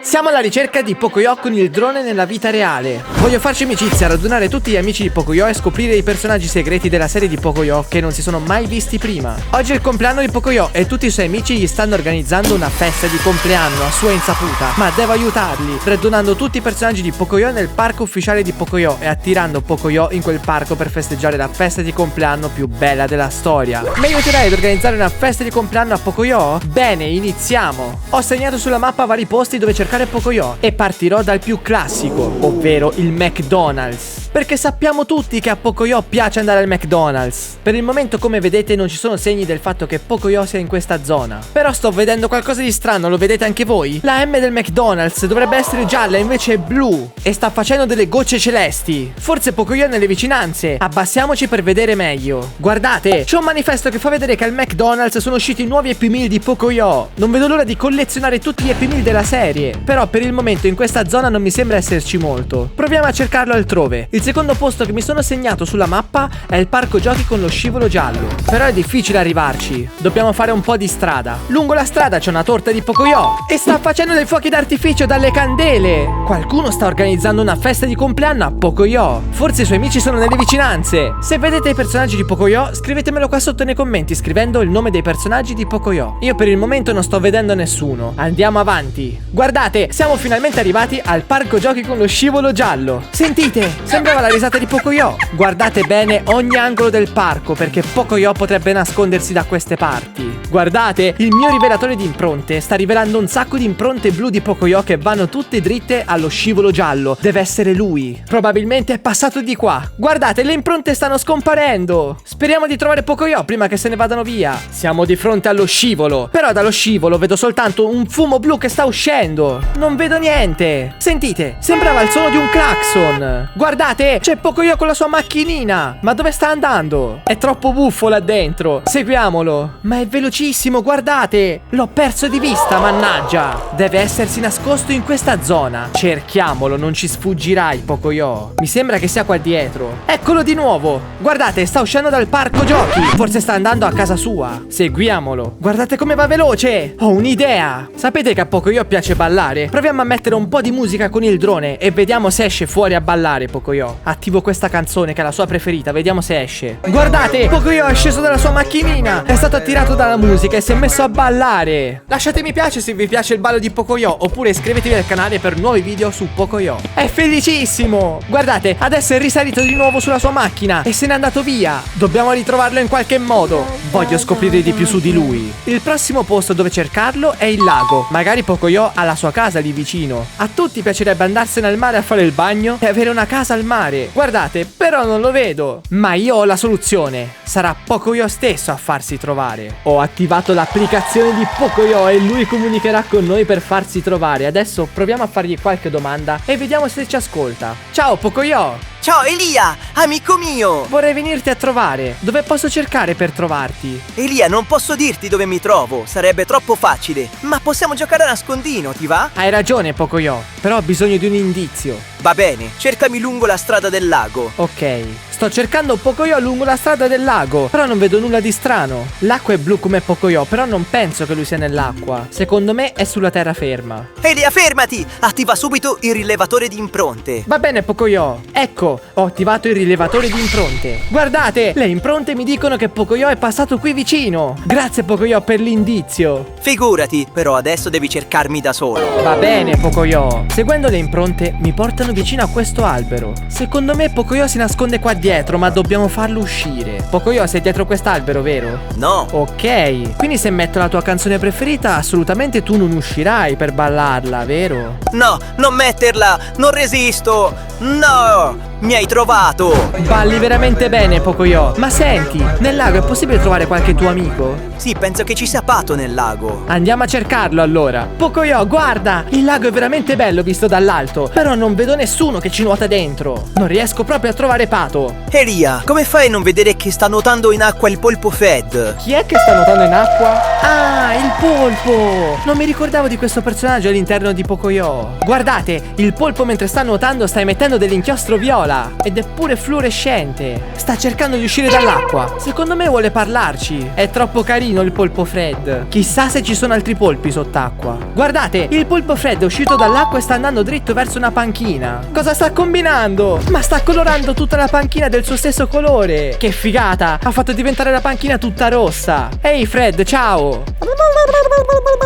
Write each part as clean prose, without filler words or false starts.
Siamo alla ricerca di Pocoyo con il drone nella vita reale. Voglio farci amicizia, radunare tutti gli amici di Pocoyo e scoprire i personaggi segreti della serie di Pocoyo che non si sono mai visti prima. Oggi è il compleanno di Pocoyo e tutti i suoi amici gli stanno organizzando una festa di compleanno a sua insaputa. Ma devo aiutarli, radunando tutti i personaggi di Pocoyo nel parco ufficiale di Pocoyo e attirando Pocoyo in quel parco per festeggiare la festa di compleanno più bella della storia. Mi aiuterai ad organizzare una festa di compleanno a Pocoyo? Bene, iniziamo. Ho segnato sulla mappa vari posti dove cercare Pocoyo e partirò dal più classico, ovvero il McDonald's, perché sappiamo tutti che a Pocoyo piace andare al McDonald's. Per il momento, come vedete, non ci sono segni del fatto che Pocoyo sia in questa zona, però sto vedendo qualcosa di strano, lo vedete anche voi? La M del McDonald's dovrebbe essere gialla, invece è blu e sta facendo delle gocce celesti. Forse Pocoyo è nelle vicinanze. Abbassiamoci per vedere meglio. Guardate, c'è un manifesto che fa vedere che al McDonald's sono usciti nuovi Happy Meal di Pocoyo. Non vedo l'ora di collezionare tutti gli Happy Meal della serie, però per il momento in questa zona non mi sembra esserci molto. Proviamo a cercarlo altrove. Il secondo posto che mi sono segnato sulla mappa è il parco giochi con lo scivolo giallo, però è difficile arrivarci. Dobbiamo fare un po' di strada. Lungo la strada c'è una torta di Pocoyo e sta facendo dei fuochi d'artificio dalle candele. Qualcuno sta organizzando una festa di compleanno a Pocoyo. Forse i suoi amici sono nelle vicinanze. Se vedete i personaggi di Pocoyo, scrivetemelo qua sotto nei commenti scrivendo il nome dei personaggi di Pocoyo. Io per il momento non sto vedendo nessuno. Andiamo avanti. Guardate, siamo finalmente arrivati al parco giochi con lo scivolo giallo. Sentite, sembrava la risata di Pocoyo. Guardate bene ogni angolo del parco, perché Pocoyo potrebbe nascondersi da queste parti. Guardate, il mio rivelatore di impronte sta rivelando un sacco di impronte blu di Pocoyo che vanno tutte dritte allo scivolo giallo. Deve essere lui. Probabilmente è passato di qua. Guardate, le impronte stanno scomparendo. Speriamo di trovare Pocoyo prima che se ne vadano via. Siamo di fronte allo scivolo, però dallo scivolo vedo soltanto un fumo blu che sta uscendo. Non vedo niente. Sentite, sembrava il suono di un clacson. Guardate, c'è Pocoyo con la sua macchinina. Ma dove sta andando? È troppo buffo là dentro. Seguiamolo. Ma è velocissimo, guardate. L'ho perso di vista, mannaggia. Deve essersi nascosto in questa zona. Cerchiamolo, non ci sfuggirai, Pocoyo. Mi sembra che sia qua dietro. Eccolo di nuovo. Guardate, sta uscendo dal parco giochi. Forse sta andando a casa sua. Seguiamolo. Guardate come va veloce. Ho un'idea. Sapete che a Pocoyo piace ballare? Proviamo a mettere un po' di musica con il drone e vediamo se esce fuori a ballare Pocoyo. Attivo questa canzone che è la sua preferita, vediamo se esce. Guardate, Pocoyo è sceso dalla sua macchinina. È stato attirato dalla musica e si è messo a ballare. Lasciate mi piace se vi piace il ballo di Pocoyo, oppure iscrivetevi al canale per nuovi video su Pocoyo. È felicissimo. Guardate, adesso è risalito di nuovo sulla sua macchina e se n'è andato via. Dobbiamo ritrovarlo in qualche modo. Voglio scoprire di più su di lui. Il prossimo posto dove cercarlo è il lago. Magari Pocoyo ha la sua casa lì vicino. A tutti piacerebbe andarsene al mare a fare il bagno e avere una casa al mare. Guardate, però non lo vedo. Ma io ho la soluzione. Sarà Pocoyo stesso a farsi trovare. Ho attivato l'applicazione di Pocoyo e lui comunicherà con noi per farsi trovare. Adesso proviamo a fargli qualche domanda e vediamo se ci ascolta. Ciao Pocoyo. Ciao Elia, amico mio! Vorrei venirti a trovare. Dove posso cercare per trovarti? Elia, non posso dirti dove mi trovo, sarebbe troppo facile. Ma possiamo giocare a nascondino, ti va? Hai ragione Pocoyo, però ho bisogno di un indizio. Va bene, cercami lungo la strada del lago. Ok, sto cercando Pocoyo lungo la strada del lago, però non vedo nulla di strano. L'acqua è blu come Pocoyo, però non penso che lui sia nell'acqua. Secondo me è sulla terraferma. Elia, fermati! Attiva subito il rilevatore di impronte. Va bene Pocoyo, ecco, ho attivato il rilevatore di impronte. Guardate, le impronte mi dicono che Pocoyo è passato qui vicino. Grazie Pocoyo per l'indizio. Figurati, però adesso devi cercarmi da solo. Va bene Pocoyo. Seguendo le impronte mi portano vicino a questo albero. Secondo me Pocoyo si nasconde qua dietro, ma dobbiamo farlo uscire. Pocoyo, sei dietro quest'albero, vero? No. Ok, quindi se metto la tua canzone preferita assolutamente tu non uscirai per ballarla, vero? No, non metterla, non resisto. No, mi hai trovato. Balli veramente bene Pocoyo. Ma senti, nel lago è possibile trovare qualche tuo amico? Sì, penso che ci sia Pato nel lago. Andiamo a cercarlo allora. Pocoyo, guarda, il lago è veramente bello visto dall'alto, però non vedo nessuno che ci nuota dentro. Non riesco proprio a trovare Pato. Elia, come fai a non vedere che sta nuotando in acqua il polpo Fed? Chi è che sta nuotando in acqua? Ah, il polpo! Non mi ricordavo di questo personaggio all'interno di Pocoyo. Guardate, il polpo mentre sta nuotando sta emettendo usando dell'inchiostro viola ed è pure fluorescente. Sta cercando di uscire dall'acqua. Secondo me vuole parlarci. È troppo carino il polpo Fred. Chissà se ci sono altri polpi sott'acqua. Guardate, il polpo Fred è uscito dall'acqua e sta andando dritto verso una panchina. Cosa sta combinando? Ma sta colorando tutta la panchina del suo stesso colore. Che figata! Ha fatto diventare la panchina tutta rossa. Ehi Fred, ciao!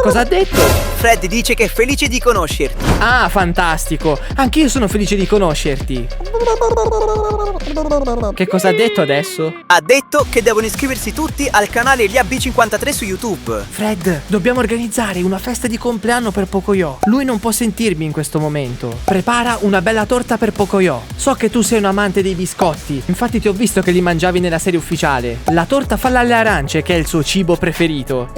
Cosa ha detto? Fred dice che è felice di conoscerti. Ah, fantastico! Anch'io sono felice di conoscerti. Che cosa ha detto adesso? Ha detto che devono iscriversi tutti al canale Gli AB53 su YouTube. Fred, dobbiamo organizzare una festa di compleanno per Pocoyo. Lui non può sentirmi in questo momento. Prepara una bella torta per Pocoyo. So che tu sei un amante dei biscotti, infatti ti ho visto che li mangiavi nella serie ufficiale. La torta falla alle arance, che è il suo cibo preferito.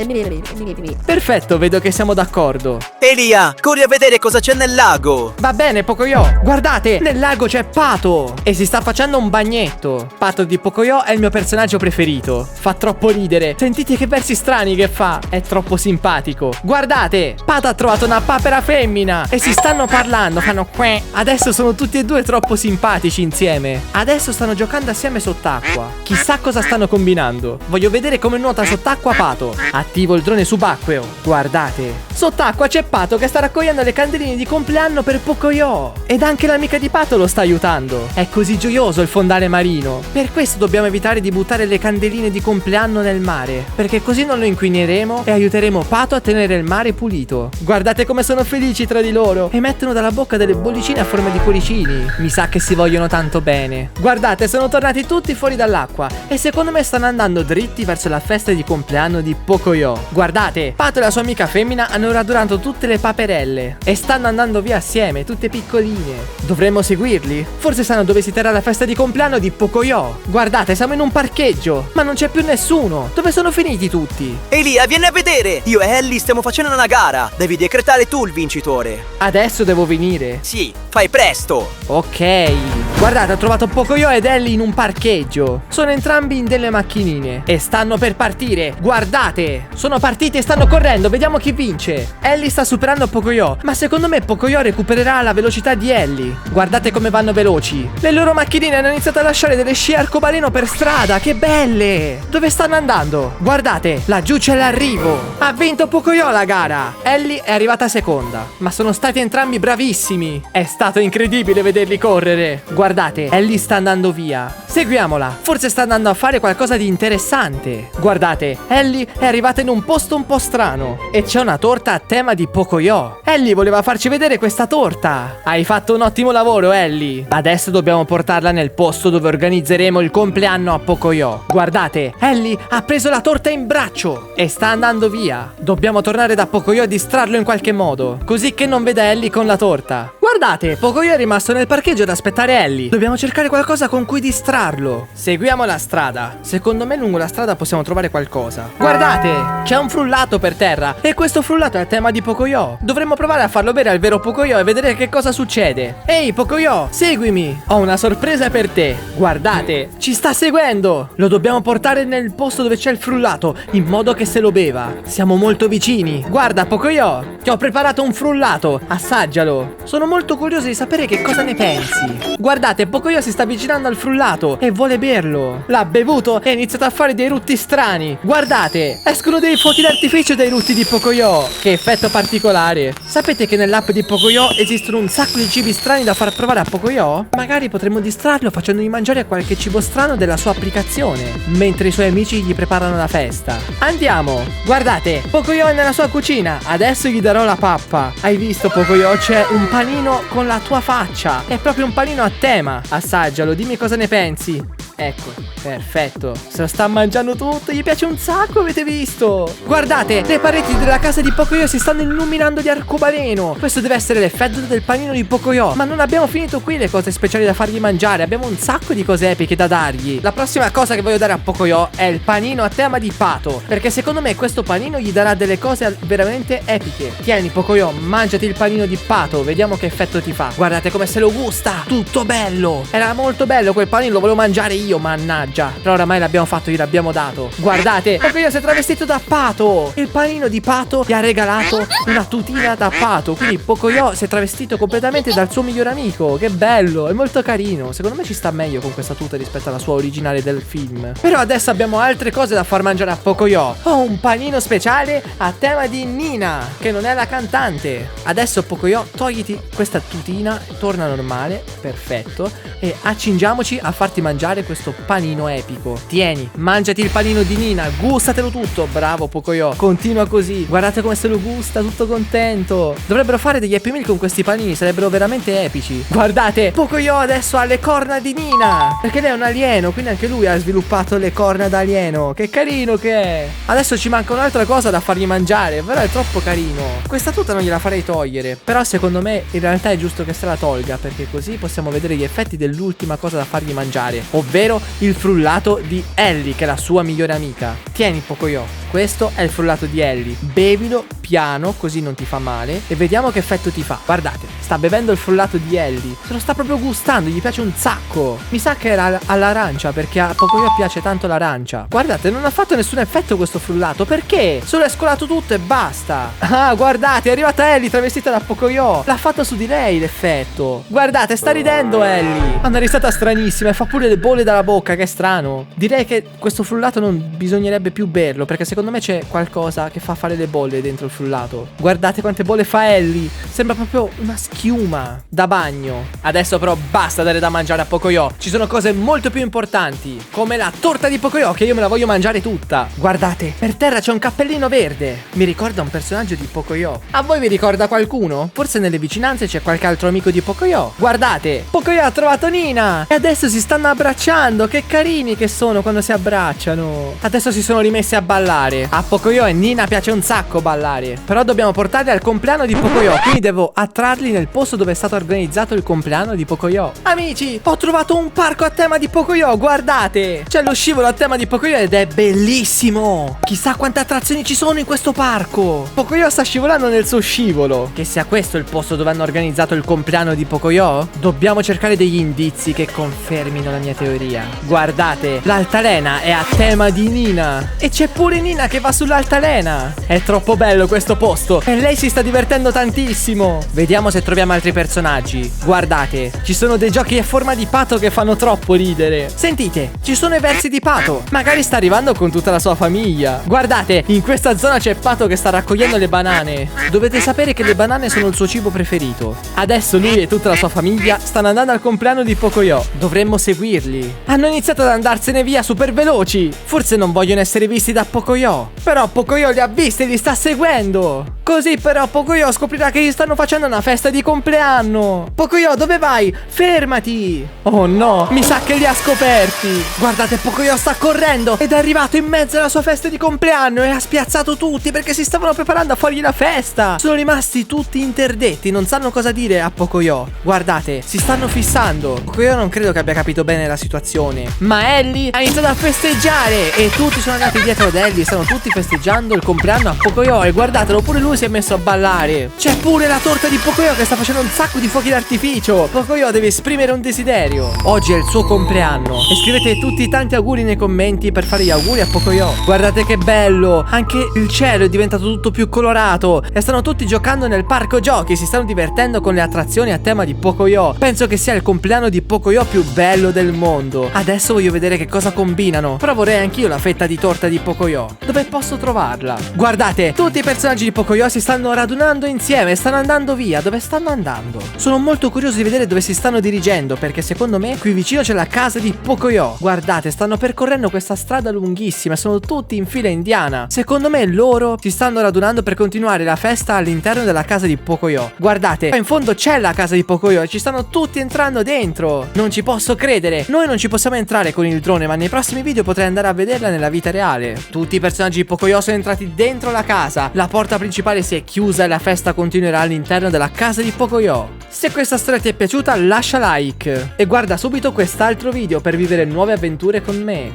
Perfetto, vedo che siamo d'accordo. Elia, corri a vedere cosa c'è nel lago. Va bene, Pocoyo. Guardate, nel lago c'è Pato e si sta facendo un bagnetto. Pato di Pocoyo è il mio personaggio preferito. Fa troppo ridere. Sentite che versi strani che fa. È troppo simpatico. Guardate, Pato ha trovato una papera femmina e si stanno parlando. Fanno que. Adesso sono tutti e due troppo simpatici insieme. Adesso stanno giocando assieme sott'acqua. Chissà cosa stanno combinando. Voglio vedere come nuota sott'acqua Pato. Attivo il drone subacqueo. Guardate. Sott'acqua c'è Pato che sta raccogliendo le candeline di compleanno per Pocoyo. Ed anche l'amica di Pato lo sta aiutando. È così gioioso il fondale marino. Per questo dobbiamo evitare di buttare le candeline di compleanno nel mare, perché così non lo inquineremo e aiuteremo Pato a tenere il mare pulito. Guardate come sono felici tra di loro. Emettono dalla bocca delle bollicine a forma di cuoricini. Mi sa che si vogliono tanto bene. Guardate, sono tornati tutti fuori dall'acqua e secondo me stanno andando dritti verso la festa di compleanno di Pocoyo. Guardate, Pato e la sua amica femmina hanno radurato tutte le paperelle e stanno andando via assieme, tutte piccoline. Dovremmo seguirli? Forse sanno dove si terrà la festa di compleanno di Pocoyo. Guardate, siamo in un parcheggio, ma non c'è più nessuno. Dove sono finiti tutti? Elia, vieni a vedere. Io e Ellie stiamo facendo una gara. Devi decretare tu il vincitore. Adesso devo venire? Sì, fai presto. Ok. Guardate, ho trovato Pocoyo ed Ellie in un parcheggio. Sono entrambi in delle macchinine e stanno per partire. Guardate, sono partiti e stanno correndo. Vediamo chi vince. Ellie sta superando Pocoyo, ma secondo me Pocoyo recupererà la velocità di Ellie. Guardate come vanno veloci. Le loro macchinine hanno iniziato a lasciare delle scie arcobaleno per strada. Che belle. Dove stanno andando? Guardate, laggiù c'è l'arrivo. Ha vinto Pocoyo la gara. Ellie è arrivata seconda, ma sono stati entrambi bravissimi. È stato incredibile vederli correre. Guardate, Ellie sta andando via. Seguiamola. Forse sta andando a fare qualcosa di interessante. Guardate, Ellie è arrivata in un posto un po' strano e c'è una torta a tema di Pocoyo. Ellie voleva farci vedere questa torta. Hai fatto un ottimo lavoro, Ellie. Adesso dobbiamo portarla nel posto dove organizzeremo il compleanno a Pocoyo. Guardate, Ellie ha preso la torta in braccio e sta andando via. Dobbiamo tornare da Pocoyo e distrarlo in qualche modo, così che non veda Ellie con la torta. Guardate, Pocoyo è rimasto nel parcheggio ad aspettare Ellie. Dobbiamo cercare qualcosa con cui distrarlo. Seguiamo la strada. Secondo me lungo la strada possiamo trovare qualcosa. Guardate, c'è un frullato per terra e questo frullato è a tema di Pocoyo. Dovremmo provare a farlo bere al vero Pocoyo e vedere che cosa succede. Ehi Pocoyo, seguimi. Ho una sorpresa per te. Guardate, ci sta seguendo. Lo dobbiamo portare nel posto dove c'è il frullato, in modo che se lo beva. Siamo molto vicini. Guarda Pocoyo, ti ho preparato un frullato. Assaggialo. Sono molto curioso di sapere che cosa ne pensi. Guardate, Pocoyo si sta avvicinando al frullato e vuole berlo. L'ha bevuto e ha iniziato a fare dei rutti strani. Guardate, escono dei fuochi d'artificio dai rutti di Pocoyo. Che effetto particolare. Sapete che nell'app di Pocoyo esistono un sacco di cibi strani da far provare a Pocoyo? Magari potremmo distrarlo facendogli mangiare qualche cibo strano della sua applicazione, mentre i suoi amici gli preparano la festa. Andiamo. Guardate, Pocoyo è nella sua cucina. Adesso gli darò la pappa. Hai visto Pocoyo? C'è un panino con la tua faccia. È proprio un panino a tema. Assaggialo, dimmi cosa ne pensi. Ecco, perfetto. Se lo sta mangiando tutto, gli piace un sacco, avete visto? Guardate, le pareti della casa di Pocoyo si stanno illuminando di arcobaleno. Questo deve essere l'effetto del panino di Pocoyo. Ma non abbiamo finito qui le cose speciali da fargli mangiare. Abbiamo un sacco di cose epiche da dargli. La prossima cosa che voglio dare a Pocoyo è il panino a tema di Pato, perché secondo me questo panino gli darà delle cose veramente epiche. Tieni Pocoyo, mangiati il panino di Pato. Vediamo che effetto ti fa. Guardate come se lo gusta. Tutto bello. Era molto bello quel panino, lo volevo mangiare io. io, mannaggia. Però oramai l'abbiamo fatto, gliel'abbiamo dato. Guardate, Pocoyo si è travestito da pato. Il panino di pato gli ha regalato una tutina da pato. Quindi Pocoyo si è travestito completamente dal suo migliore amico. Che bello, è molto carino. Secondo me ci sta meglio con questa tuta rispetto alla sua originale del film. Però adesso abbiamo altre cose da far mangiare a Pocoyo. Ho un panino speciale a tema di Nina, che non è la cantante. Adesso Pocoyo, togliti questa tutina, torna normale, perfetto. E accingiamoci a farti mangiare questo panino epico. Tieni, mangiati il panino di Nina, gustatelo tutto. Bravo Pocoyo, continua così. Guardate come se lo gusta, tutto contento. Dovrebbero fare degli Happy Meal con questi panini, sarebbero veramente epici. Guardate, Pocoyo adesso ha le corna di Nina, perché lei è un alieno, quindi anche lui ha sviluppato le corna da alieno. Che carino che è. Adesso ci manca un'altra cosa da fargli mangiare, però è troppo carino. Questa tuta non gliela farei togliere, però secondo me in realtà è giusto che se la tolga, perché così possiamo vedere gli effetti dell'ultima cosa da fargli mangiare, ovvero il frullato di Ellie, che è la sua migliore amica. Tieni Pocoyo, questo è il frullato di Ellie. Bevilo piano, così non ti fa male, e vediamo che effetto ti fa. Guardate, sta bevendo il frullato di Ellie, se lo sta proprio gustando, gli piace un sacco. Mi sa che era all'arancia, perché a Pocoyo piace tanto l'arancia. Guardate, non ha fatto nessun effetto questo frullato. Perché? Solo è scolato tutto e basta. Ah, guardate, è arrivata Ellie travestita da Pocoyo. L'ha fatto su di lei l'effetto. Guardate, sta ridendo Ellie. Ha una risata stranissima e fa pure le bolle dalla bocca, che è strano. Direi che questo frullato non bisognerebbe più berlo, perché secondo me c'è qualcosa che fa fare le bolle dentro il frullato. Guardate quante bolle fa Ellie. Sembra proprio una schiuma da bagno. Adesso però basta dare da mangiare a Pocoyo. Ci sono cose molto più importanti, come la torta di Pocoyo, che io me la voglio mangiare tutta. Guardate, per terra c'è un cappellino verde. Mi ricorda un personaggio di Pocoyo. A voi vi ricorda qualcuno? Forse nelle vicinanze c'è qualche altro amico di Pocoyo. Guardate, Pocoyo ha trovato Nina e adesso si stanno abbracciando. Che carini che sono quando si abbracciano. Adesso si sono rimessi a ballare. A Pocoyo e Nina piace un sacco ballare, però dobbiamo portarli al compleanno di Pocoyo, quindi devo attrarli nel posto dove è stato organizzato il compleanno di Pocoyo. Amici, ho trovato un parco a tema di Pocoyo, guardate. C'è lo scivolo a tema di Pocoyo ed è bellissimo. Chissà quante attrazioni ci sono in questo parco. Pocoyo sta scivolando nel suo scivolo. Che sia questo il posto dove hanno organizzato il compleanno di Pocoyo? Dobbiamo cercare degli indizi che confermino la mia teoria. Guardate, l'altalena è a tema di Nina e c'è pure Nina che va sull'altalena. È troppo bello questo posto e lei si sta divertendo tantissimo. Vediamo se troviamo altri personaggi. Guardate, ci sono dei giochi a forma di pato che fanno troppo ridere. Sentite, ci sono i versi di Pato. Magari sta arrivando con tutta la sua famiglia. Guardate, in questa zona c'è Pato che sta raccogliendo le banane. Dovete sapere che le banane sono il suo cibo preferito. Adesso lui e tutta la sua famiglia stanno andando al compleanno di Pocoyo. Dovremmo seguirli. Hanno iniziato ad andarsene via super veloci. Forse non vogliono essere visti da Pocoyo. Però Pocoyo li ha visti e li sta seguendo. Così però Pocoyo scoprirà che gli stanno facendo una festa di compleanno. Pocoyo, dove vai? Fermati. Oh no, mi sa che li ha scoperti. Guardate, Pocoyo sta correndo ed è arrivato in mezzo alla sua festa di compleanno e ha spiazzato tutti perché si stavano preparando a fargli la festa. Sono rimasti tutti interdetti, non sanno cosa dire a Pocoyo. Guardate, si stanno fissando. Pocoyo non credo che abbia capito bene la situazione, ma Ellie ha iniziato a festeggiare e tutti sono andati dietro ad Ellie. Stanno tutti festeggiando il compleanno a Pocoyo e guardatelo, pure lui si è messo a ballare. C'è pure la torta di Pocoyo che sta facendo un sacco di fuochi d'artificio. Pocoyo deve esprimere un desiderio. Oggi è il suo compleanno e scrivete tutti tanti auguri nei commenti per fare gli auguri a Pocoyo. Guardate che bello, anche il cielo è diventato tutto più colorato e stanno tutti giocando nel parco giochi, si stanno divertendo con le attrazioni a tema di Pocoyo. Penso che sia il compleanno di Pocoyo più bello del mondo. Adesso voglio vedere che cosa combinano, però vorrei anch'io la fetta di torta di Pocoyo. Dove posso trovarla? Guardate, tutti i personaggi di Pocoyo si stanno radunando insieme, stanno andando via. Dove stanno andando? Sono molto curioso di vedere dove si stanno dirigendo, perché secondo me qui vicino c'è la casa di Pocoyo. Guardate, stanno percorrendo questa strada lunghissima, sono tutti in fila indiana. Secondo me loro si stanno radunando per continuare la festa all'interno della casa di Pocoyo. Guardate, qua in fondo c'è la casa di Pocoyo e ci stanno tutti entrando dentro. Non ci posso credere. Noi non ci possiamo entrare con il drone, ma nei prossimi video potrei andare a vederla nella vita reale. Tutti i personaggi di Pocoyo sono entrati dentro la casa. La porta principale si è chiusa e la festa continuerà all'interno della casa di Pocoyo. Se questa storia ti è piaciuta, lascia like e guarda subito quest'altro video per vivere nuove avventure con me.